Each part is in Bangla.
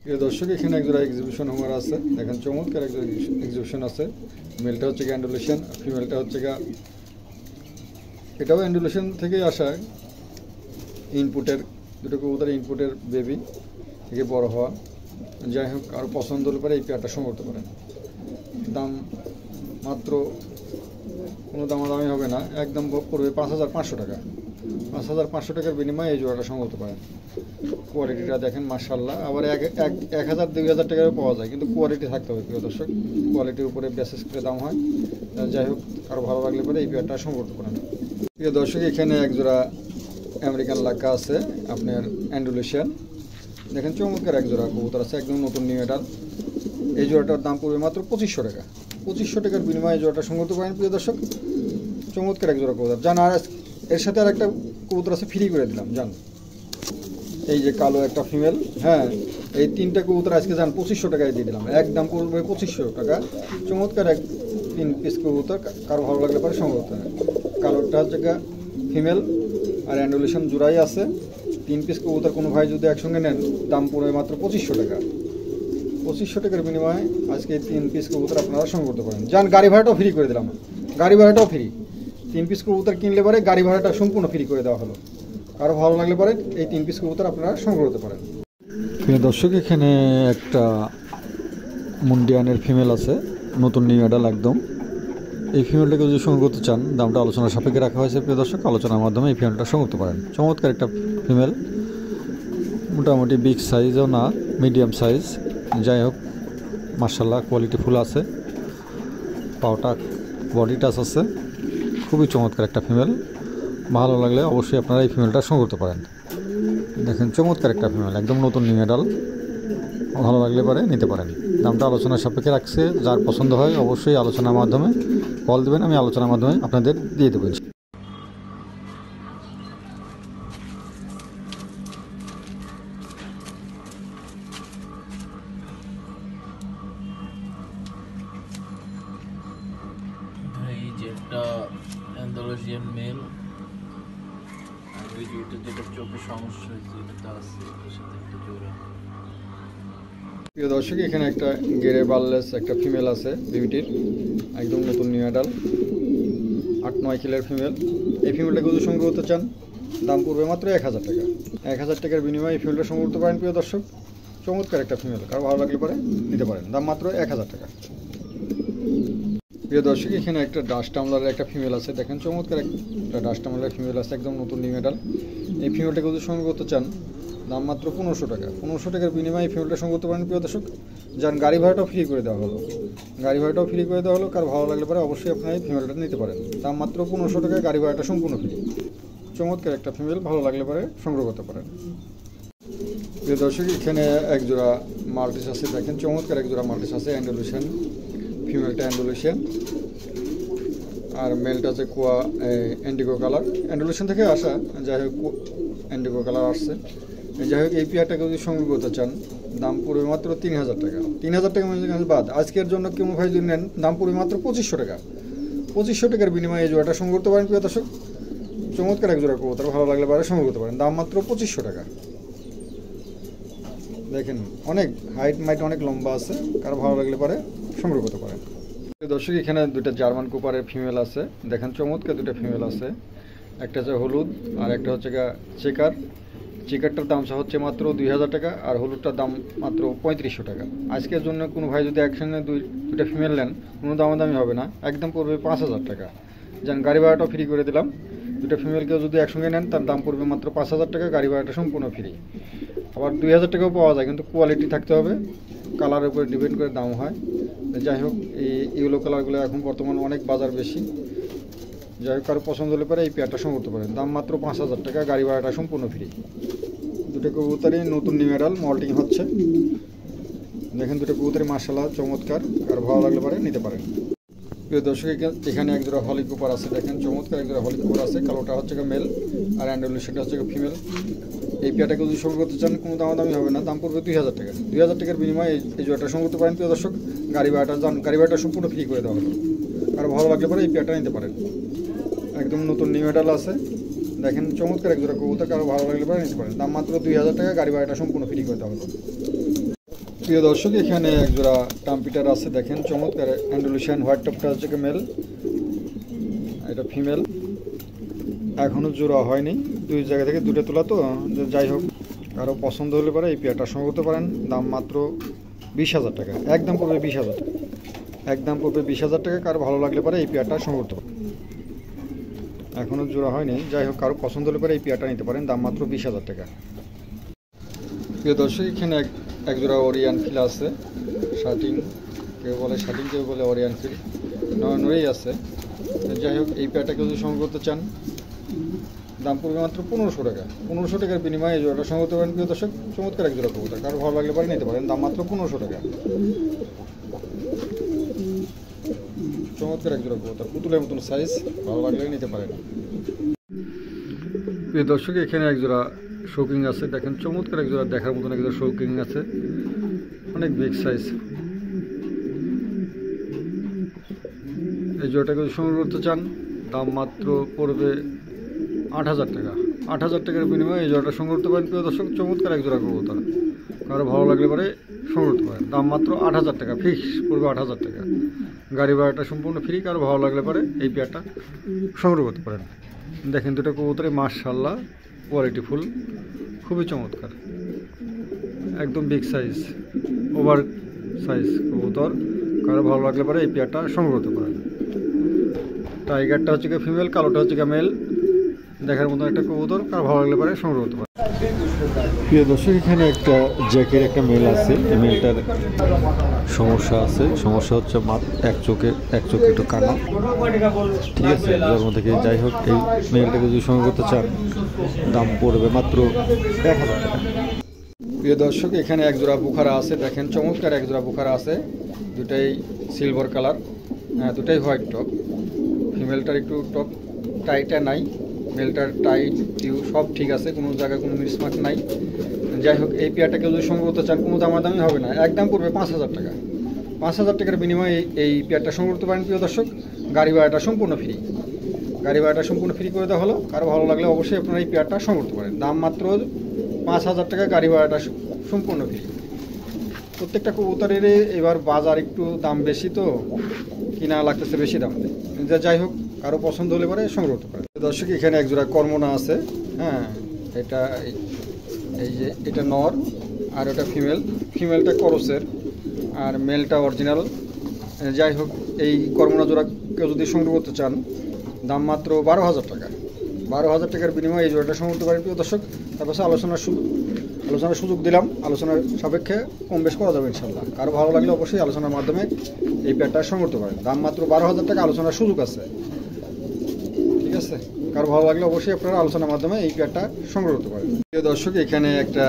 প্রিয় দর্শক, এখানে একজোড়া এক্সিবিশন হোমার আছে। দেখেন চমৎকার একজন এক্সিবিশন আছে। মেলটা হচ্ছে গিয়ে অ্যান্ডুলেশন, ফিমেলটা হচ্ছে গিয়ে এটাও অ্যান্ডুলেশন থেকেই আসা। ইনপুটের দুটো কবুতর ইনপুটের বেবি থেকে বড় হওয়া। যাই হোক, আরও পছন্দ হলে পরে এই পেয়ারটা সংগ্রহ করতে পারেন। দাম মাত্র কোনো দামাদামি হবে না, একদম পড়বে 5,500 টাকা। 5,500 টাকার বিনিময়ে এই জোড়াটা সংগ্রহ করতে পারেন। কোয়ালিটিটা দেখেন মাশাআল্লাহ। আবার 1,000-2,000 টাকারও পাওয়া যায়, কিন্তু কোয়ালিটি থাকতে হবে প্রিয় দর্শক। কোয়ালিটির উপরে বেসিস করে দাম হয়। যাই হোক, আরও ভালো লাগলে পরে এই পেয়ারটা সংগ্রহ করতে পারেন। প্রিয় দর্শক, এখানে একজোড়া আমেরিকান লাক্কা আছে, আপনার অ্যান্ডুলেশিয়ান। দেখেন চমৎকার একজোড়া কবুতর আছে, একদম নতুন নিউ এডাল। এই জোড়াটার দাম পড়বে মাত্র 2,500 টাকা। 2,500 টাকার বিনিময়ে এই জোড়াটা সংগ্রহ করতে পারেন প্রিয় দর্শক। চমৎকার একজোড়া কবুতর জান। আর এর সাথে আর একটা কবুতর আছে, ফ্রি করে দিলাম জান। এই যে কালো একটা ফিমেল, হ্যাঁ, এই 3টা কবুতর আজকে যান 2,500 টাকায় দিয়ে দিলাম। একদম পড়বে 2,500 টাকা। চমৎকার 3 পিস কবুতর, কারো ভালো লাগলে পরে সংগ্রহ করতে হয়। কালোটা হচ্ছে ফিমেল আর অ্যান্ডুলেশন জোড়াই আছে। 3 পিস কবুতর কোনো ভাই যদি একসঙ্গে নেন, দাম পড়বে মাত্র 2,500 টাকা। 2,500 টাকার বিনিময়ে আজকে 3 পিস কবুতর আপনারা সংগ্রহ করতে পারেন। যান, গাড়ি ভাড়াটাও ফ্রি করে দিলাম। গাড়ি ভাড়াটাও ফ্রি। 3 পিস কবুতর কিনলে পরে গাড়ি ভাড়াটা সম্পূর্ণ ফ্রি করে দেওয়া হলো। আরও ভালো লাগলে পরে এই 3 পিস কবুতর আপনারা সংগ্রহ করতে পারেন। প্রিয় দর্শক, এখানে একটা মুন্ডিয়ানের ফিমেল আছে, নতুন নিউ এডাল একদম। এই ফিমেলটাকে যদি সংগ্রহ করতে চান, দামটা আলোচনার সাপেক্ষে রাখা হয়েছে প্রিয় দর্শক। আলোচনার মাধ্যমে এই ফিমেলটা সংগ্রহ করতে পারেন। চমৎকার একটা ফিমেল, মোটামুটি বিগ সাইজও না, মিডিয়াম সাইজ। যাই হোক, মার্শাল্লাহ কোয়ালিটি ফুল আছে। পাওটা বডি টাচ আছে, খুবই চমৎকার একটা ফিমেল। ভালো লাগলে অবশ্যই আপনারা এই ফিমেলটা সংগ্রহ করতে পারেন। দেখেন চমৎকার একটা ফিমেল, একদম নতুন নিউ এডাল। ভালো লাগলে পরে নিতে পারেন। দামটা আলোচনার সাপেক্ষে রাখছে। যার পছন্দ হয় অবশ্যই আলোচনার মাধ্যমে কল দেবেন, আমি আলোচনার মাধ্যমে আপনাদের দিয়ে দেবো। এই যে একটা অ্যান্ডালুসিয়ান মেল, আর ওই যে এটা যেটা চোখে সমস্যা হয়েছে, এটা আছে, এটার সাথে একটা জোড়া। প্রিয় দর্শক, এখানে একটা গেরে বার্লেস একটা ফিমেল আছে বিউটির, একদম নতুন নিউ এডাল, 8-9 কিলোর ফিমেল। এই ফিমেলটাকে যদি সংগ্রহ করতে চান, দাম পড়বে মাত্র 1,000 টাকা। 1,000 টাকার বিনিময়ে এই ফিমেলটা সংগ্রহ করতে পারেন প্রিয় দর্শক। চমৎকার একটা ফিমেল, কারো ভালো লাগলে পরে নিতে পারেন। দাম মাত্র 1,000 টাকা। প্রিয় দর্শক, এখানে একটা ডাস্ট টামলারের একটা ফিমেল আছে। দেখেন চমৎকার একটা ডাস্ট টামলারের ফিমেল আছে, একদম নতুন নিউ এডাল। এই ফিমেলটাকে যদি সংগ্রহ করতে চান, দাম মাত্র 1500 টাকা। 1500 টাকার বিনিময়ে এই ফিমেলটা সংগ্রহ করতে পারেন প্রিয় দর্শক। যান, গাড়ি ভাড়াটাও ফ্রি করে দেওয়া হলো। গাড়ি ভাড়াটাও ফ্রি করে দেওয়া হলো। কারো ভালো লাগলে পরে অবশ্যই আপনারা এই ফিমেলটা নিতে পারেন। দাম মাত্র 1500 টাকায়, গাড়ি ভাড়াটা সম্পূর্ণ ফ্রি। চমৎকার একটা ফিমেল, ভালো লাগলে পরে সংগ্রহ করতে পারেন। প্রিয় দর্শক, এখানে একজোড়া মাল্টিস আছে। দেখেন চমৎকার একজোড়া মাল্টিস আছে, অ্যান্ডালুসিয়ান। ফিমেলটা অ্যান্ডালুসিয়ান আর মেলটা আছে কোয়া ইন্ডিগো কালার। অ্যান্ডালুসিয়ান থেকে আসা, যাই হোক ইন্ডিগো কালার আসছে। যাই হোক, এই পেয়ারটাকে যদি সংগ্রহ করতে চান, দাম পড়বে মাত্র 3,000 টাকা। 3,000 টাকা বাদ আজকের জন্য কেউ ভাই যদি নেন, দাম পড়বে মাত্র 2,500 টাকা। 2,500 টাকার বিনিময়ে এই জোড়াটা সংগ্রহ করতে পারেন প্রিয় দর্শক। চমৎকার এক জোড়া কবুতর, ভালো লাগলে পরে সংগ্রহ করতে পারেন। দাম মাত্র 2,500 টাকা। দেখেন অনেক হাইট মাইট অনেক লম্বা আছে, কারো ভালো লাগলে পরে সংগ্রহ করতে পারেন। দর্শক, এখানে দুটো জার্মান কুপারের ফিমেল আছে। দেখেন চমৎকার দুটো ফিমেল আছে, একটা হচ্ছে হলুদ আর একটা হচ্ছে চেকার। চেকারটার দাম হচ্ছে মাত্র 2,000 টাকা, আর হলুদটার দাম মাত্র 3,500 টাকা। আজকের জন্য কোনো ভাই যদি একসঙ্গে দুইটা ফিমেল নেন, কোনো দামাদামি হবে না, একদম পড়বে 5,000 টাকা। যেন গাড়ি ভাড়াটাও ফ্রি করে দিলাম। দুটো ফিমেলকেও যদি একসঙ্গে নেন, তার দাম পড়বে মাত্র 5,000 টাকা, গাড়ি ভাড়াটা সম্পূর্ণ ফ্রি। আবার 2,000 টাকাও পাওয়া যায়, কিন্তু কোয়ালিটি থাকতে হবে, কালারের উপরে ডিপেন্ড করে দাম হয়। যাই হোক, এই ইয়েলো কালারগুলো এখন বর্তমানে অনেক বাজার বেশি। যাই হোক, কারো পছন্দ হলে পরে এই পেয়ারটা সংগ্রহ করতে পারেন। দাম মাত্র 5,000 টাকা, গাড়ি ভাড়াটা সম্পূর্ণ ফ্রি। দুটো কবুতরই নতুন নিউ এডাল, মল্টিং হচ্ছে। দেখেন দুটো কবুতরই মার্শাল্লাহ চমৎকার, কারো ভালো লাগলে পরে নিতে পারেন। প্রিয় দর্শক, এখানে একজোড়া হলি কুপার আছে। দেখেন চমৎকার একজোড়া হলি কুপার আছে। কালোটা হচ্ছে মেল আর অ্যান্ডালুসিয়ানটা হচ্ছে ফিমেল। এই পেয়ারটাকে যদি সংগ্রহ করতে চান, কোনো দামাদামি হবে না, দাম পড়বে 2,000 টাকা। 2,000 টাকার বিনিময়ে এই জোড়াটা সংগ্রহ করতে পারেন প্রিয় দর্শক। গাড়ি ভাড়াটা সম্পূর্ণ ফ্রি করে দেওয়া হলো। আর ভালো লাগলে পরে এই পেয়ারটা নিতে পারেন। একদম নতুন নিউ এডাল আছে। দেখেন চমৎকার একজোড়া কবুতর, কারো ভালো লাগলে পরে নিতে পারেন। দাম মাত্র 2,000 টাকা, গাড়ি ভাড়াটা সম্পূর্ণ ফ্রি করে দেওয়া হলো। প্রিয় দর্শক, এখানে একজোড়া টাম্পিটার আছে, দেখেন চমৎকার অ্যান্ডালুসিয়ান হোয়াইট টপটা হচ্ছে মেল, এটা ফিমেল, এখনও জোড়া হয়নি, দুই জায়গা থেকে দুটো তোলা তো, যাই হোক কারো পছন্দ হলে পরে এই পেয়ারটা সংগ্রহ করতে পারেন। দাম মাত্র 20,000 টাকা, একদম পড়বে 20,000 টাকা, একদম পড়বে 20,000 টাকা। কারো ভালো লাগলে পরে এই পেয়ারটা সংগ্রহ করতে পারেন, এখনও জোড়া হয়নি, যাই হোক কারো পছন্দ হলে পরে এই পেয়ারটা নিতে পারেন, দাম মাত্র 20,000 টাকা। প্রিয় দর্শক, এখানে একজোড়া ওরিয়ান ফিল আছে, শার্টিং কেউ বলে শার্টিং, কেউ বলে ওরিয়ান ফিল, নড়েই আছে। যাই হোক এই পেয়ারটাকে যদি সংগ্রহ করতে চান, দাম পড়বে মাত্র 1500 টাকা। 1500 টাকার বিনিময়ে এই জোড়াটা সংগ্রহ করতে পারেন। প্রিয় দর্শক, চমৎকার এক জোড়া কবুতর, কারো ভালো লাগলে পরে নিতে পারেন, দাম মাত্র 1500 টাকা। চমৎকার এক জোড়া কবুতর, পুতুলের মতন সাইজ, ভালো লাগলে নিতে পারেন। প্রিয় দর্শক, এখানে এক জোড়া শৌকিং আছে, দেখেন চমৎকার এক জোড়া, দেখার মতন এক জোড়া শৌকিং আছে, অনেক বিগ সাইজ। এই জোড়াটাকে যদি সংগ্রহ করতে চান, দাম মাত্র পড়বে 8,000 টাকা। 8,000 টাকার বিনিময়ে এই জোড়াটা সংগ্রহ করতে পারেন। প্রিয় দর্শক, চমৎকার এক জোড়া কবুতর, কারো ভালো লাগলে পরে সংগ্রহ করতে পারেন, দাম মাত্র 8,000 টাকা, ফিক্স পড়বে 8,000 টাকা। গাড়ি ভাড়াটা সম্পূর্ণ ফ্রি, কারো ভালো লাগলে পরে এই পেয়ারটা সংগ্রহ করতে পারেন। দেখেন দুটো কবুতরে মাশাআল্লাহ কোয়ালিটি ফুল, খুবই চমৎকার, একদম বিগ সাইজ, ওভার সাইজ কবুতর, কারো ভালো লাগলে পরে এই পেয়ারটা সংগ্রহ করতে পারেন। টাইগারটা হচ্ছে গিয়ে ফিমেল, কালোটা হচ্ছে গিয়ে মেল, দেখার মতো একটা কবুতর, কারো ভালো লাগলে পরে সংগ্রহ করতে পারেন। প্রিয় দর্শক, এখানে একটা জ্যাকের একটা মেল আছে, এই মেলটার সমস্যা আছে, সমস্যা হচ্ছে এক চোখে একটু কানা, ঠিক আছে, জন্ম থেকে। যাই হোক এই মেলটাকে যদি সংগ্রহ করতে চান, দাম পড়বে মাত্র 1,000 টাকা। প্রিয় দর্শক, এখানে এক জোড়া বুখারা আছে, দেখেন চমৎকার এক জোড়া বুখারা আছে, দুটাই সিলভার কালার, দুটাই হোয়াইট টপ। ফিমেলটার একটু টপ টাইটা নাই, মেলটার টাইট টিউ সব ঠিক আছে, কোনো জায়গায় কোনো মিসমার্ক নাই। যাই হোক এই পেয়ারটাকে যদি সংগ্রহ করতে চান, কোনো দামাদামি হবে না, একদম পড়বে 5,000 টাকা। 5,000 টাকার বিনিময়ে এই পেয়ারটা সংগ্রহ করতে পারেন। প্রিয় দর্শক, গাড়ি ভাড়াটা সম্পূর্ণ ফ্রি, গাড়ি ভাড়াটা সম্পূর্ণ ফ্রি করে দেওয়া হলো। কারো ভালো লাগলে অবশ্যই আপনারা এই পেয়ারটা সংগ্রহ করতে পারেন, দাম মাত্র 5,000 টাকা, গাড়ি ভাড়াটা সম্পূর্ণ ফ্রি। প্রত্যেকটা কবুতরের এবার বাজার একটু দাম বেশি, তো কিনা লাগতেছে বেশি দাম দেয়। যাই হোক কারো পছন্দ হলে পরে সংগ্রহ করতে পারে। দর্শক, এখানে এক জোড়া কর্মনা আছে, হ্যাঁ, এটা এই যে এটা নর আর ওটা ফিমেল, ফিমেলটা করসের আর মেলটা অরিজিনাল। যাই হোক এই কর্মনা জোড়া কেউ যদি সংগ্রহ করতে চান, দাম মাত্র 12,000 টাকা। 12,000 টাকার বিনিময়ে এই জোড়াটা সংগ্রহ করতে পারেন। প্রিয় দর্শক, তারপর আলোচনার সুযোগ দিলাম, আলোচনার সাপেক্ষে কম বেশ করা যাবে ইনশাল্লাহ। কারো ভালো লাগলে অবশ্যই আলোচনার মাধ্যমে এই পেয়ারটা সংগ্রহ করতে পারেন, দাম মাত্র 12,000 টাকা, আলোচনার সুযোগ আছে, ঠিক আছে। কারো ভালো লাগলে অবশ্যই আপনারা আলোচনার মাধ্যমে এই পেয়ারটা সংগ্রহ করতে পারেন। প্রিয় দর্শক, এখানে একটা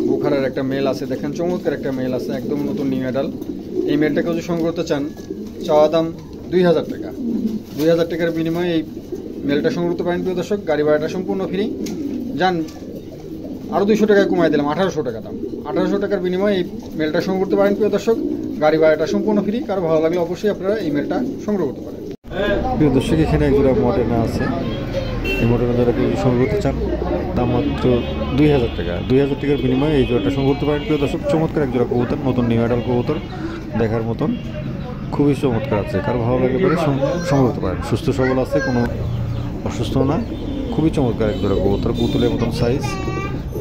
বুখারার একটা মেল আছে, দেখেন চমৎকার একটা মেল আছে, একদম নতুন নিউ অ্যাডাল। এই মেলটাকে যদি সংগ্রহ করতে চান, চাওয়া দাম 2,000 টাকা। 2,000 টাকার বিনিময়ে এই মেলটা সংগ্রহ করতে পারেন। প্রিয় দর্শক, গাড়ি ভাড়াটা সম্পূর্ণ ফ্রি, যান আরও 200 টাকায় কমাই দিলাম, 1,800 টাকা দাম। 1,800 টাকার বিনিময়ে এই মেলটা সংগ্রহ করতে পারেন। প্রিয় দর্শক, গাড়ি ভাড়াটা সম্পূর্ণ ফ্রি, কারো ভালো লাগলে অবশ্যই আপনারা এই মেলটা সংগ্রহ করতে পারেন। প্রিয় দর্শক, এখানে একজোড়া মডার্না আছে, এই মডার্না জোড়াকে যদি সংগ্রহ করতে চান, দাম মাত্র 2,000 টাকা। 2,000 টাকার বিনিময়ে এই জোড়াটা সংগ্রহ করতে পারেন। প্রিয় দর্শক, চমৎকার এক জোড়া কবুতর, নতুন নিউ অ্যাডাল কবুতর, দেখার মতন খুবই চমৎকার আছে, কারো ভালো লাগলে পরে সংগ্রহ করতে পারেন। সুস্থ সবল আছে, কোনো অসুস্থ না, খুবই চমৎকার এক জোড়া কবুতর, পুতুলের মতন সাইজ,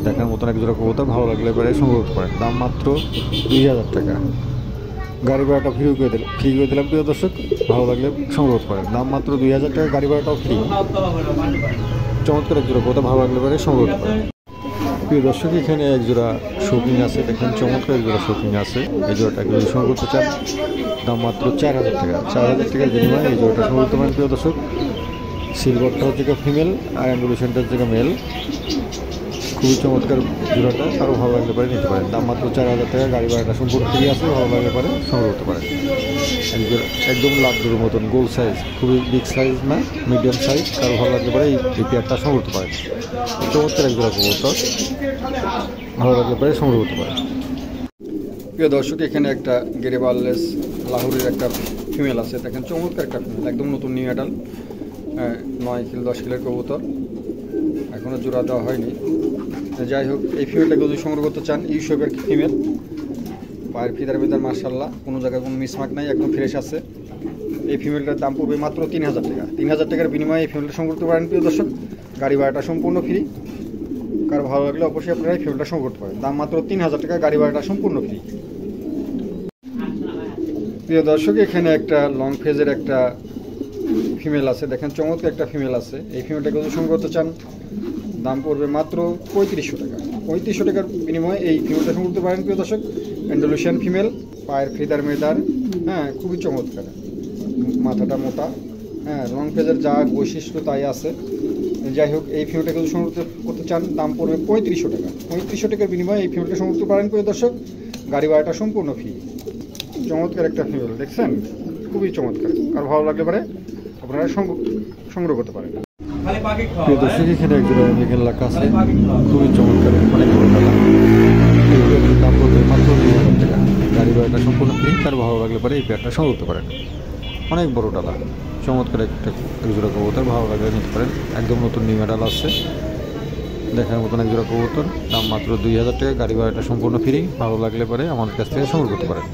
দেখার মতন এক জোড়া কবুতর, ভালো লাগলে পরে সংগ্রহ করতে পারেন, দাম মাত্র 2,000 টাকা। গাড়ি ভাড়াটা ফ্রি করে দিলাম। প্রিয় দর্শক, ভালো লাগলে সংগ্রহ করতে পারেন, দাম মাত্র 2,000 টাকা, গাড়ি ভাড়াটাও ফ্রি। চমৎকার এক জোড়া কবুতর, ভালো লাগলে পরে সংগ্রহ করতে পারেন। প্রিয় দর্শক, এখানে এক জোড়া শৌকিং আছে, দেখেন চমৎকার এক জোড়া শৌকিং আছে। এই জোড়াটাকে যদি সংগ্রহ করতে চান, দাম মাত্র 4,000 টাকা। 4,000 টাকার বিনিময়ে এই জোড়াটা সংগ্রহ করতে পারেন। প্রিয় দর্শক, সিলভারটা হচ্ছে ফিমেল আর অ্যান্ডুলেশনটা হচ্ছে মেল, খুবই চমৎকার জোড়াটা, কারো ভালো লাগলে পরে নিতে পারেন, দাম মাত্র 4,000 টাকা, গাড়ি ভাড়াটা সম্পূর্ণ ফ্রি আছে, ভালো লাগলে পরে সংগ্রহ করতে পারেন। একদম লাড্ডুর মতন গোল সাইজ, খুবই বিগ সাইজ না, মিডিয়াম সাইজ, কারো ভালো লাগলে পরে এই পেয়ারটা সংগ্রহ করতে পারেন। চমৎকার এক জোড়া কবুতর, ভালো লাগলে পরে সংগ্রহ করতে পারেন। প্রিয় দর্শক, এখানে একটা গেরেবাললেস লাহোরের একটা ফিমেল আছে, দেখেন চমৎকার একটা ফিমেল, একদম নতুন নিউ অ্যাডাল, 9 কিলো 10 কিলোর কবুতর, এখনও জোড়া দেওয়া হয়নি। যাই হোক এই ফিমেলটাকে যদি সংগ্রহ করতে চান, ইউসেপের ফিমেল, পায়ের ফিদার বেদার মার্শাল্লাহ, কোনো জায়গায় কোনো মিসমার্ক নাই, একদম ফ্রেশ আছে। এই ফিমেলটার দাম পড়বে মাত্র 3000 টাকা। 3000 টাকার বিনিময়ে এই ফিমেলটা সংগ্রহ করতে পারেন প্রিয় দর্শক। গাড়ি ভাড়াটা সম্পূর্ণ ফ্রি। কার ভালো লাগলে অবশ্যই আপনারা এই ফিমেলটা সংগ্রহ করতে পারেন। দাম মাত্র 3000 টাকা, গাড়ি ভাড়াটা সম্পূর্ণ ফ্রি। প্রিয় দর্শক, এখানে একটা লং ফেজের একটা ফিমেল আছে, দেখেন চমৎকার একটা ফিমেল আছে। এই ফিমেলটাকে যদি সংগ্রহ করতে চান দাম পড়বে মাত্র 3500 টাকা। 3500 টাকার বিনিময়ে এই ফিমেলটা সংগ্রহ করতে পারেন প্রিয় দর্শক। অ্যান্ডালুসিয়ান ফিমেল, পায়ের ফিদার মেদার, হ্যাঁ খুবই চমৎকার, মাথাটা মোটা, হ্যাঁ লং ফেজের যা বৈশিষ্ট্য তাই আছে। যাই হোক, এই ফিমেলটাকে যদি সংগ্রহ করতে চান দাম পড়বে 3500 টাকা। 3500 টাকার বিনিময়ে এই ফিমেলটা সংগ্রহ করতে পারেন প্রিয় দর্শক। গাড়ি ভাড়াটা সম্পূর্ণ ফ্রি। চমৎকার একটা ফিমেল, দেখছেন খুবই চমৎকার। আর ভালো লাগলে পারে আপনারা সংগ্রহ করতে পারেন। প্রিয় দর্শক, এখানে একজন মেঘেল লাখা আছে, খুবই চমৎকার, অনেক বড় ডালা। এগুলোর দাম পড়বে মাত্র 2000 টাকা। গাড়ি ভাড়াটা সম্পূর্ণ ফ্রি। তার ভালো লাগলে পারে এই পেয়ারটা সংগ্রহ করতে পারেন। অনেক বড় ডালা, চমৎকার একটা একজোড়া কবুতর, ভালো লাগলে নিতে পারেন। একদম নতুন নিউ ডালা আছে, দেখার মতন একজোড়া কবুতর। দাম মাত্র 2000 টাকা। গাড়ি ভাড়াটা সম্পূর্ণ ফ্রি। ভালো লাগলে পারে আমাদের কাছ থেকে সংগ্রহ করতে পারেন।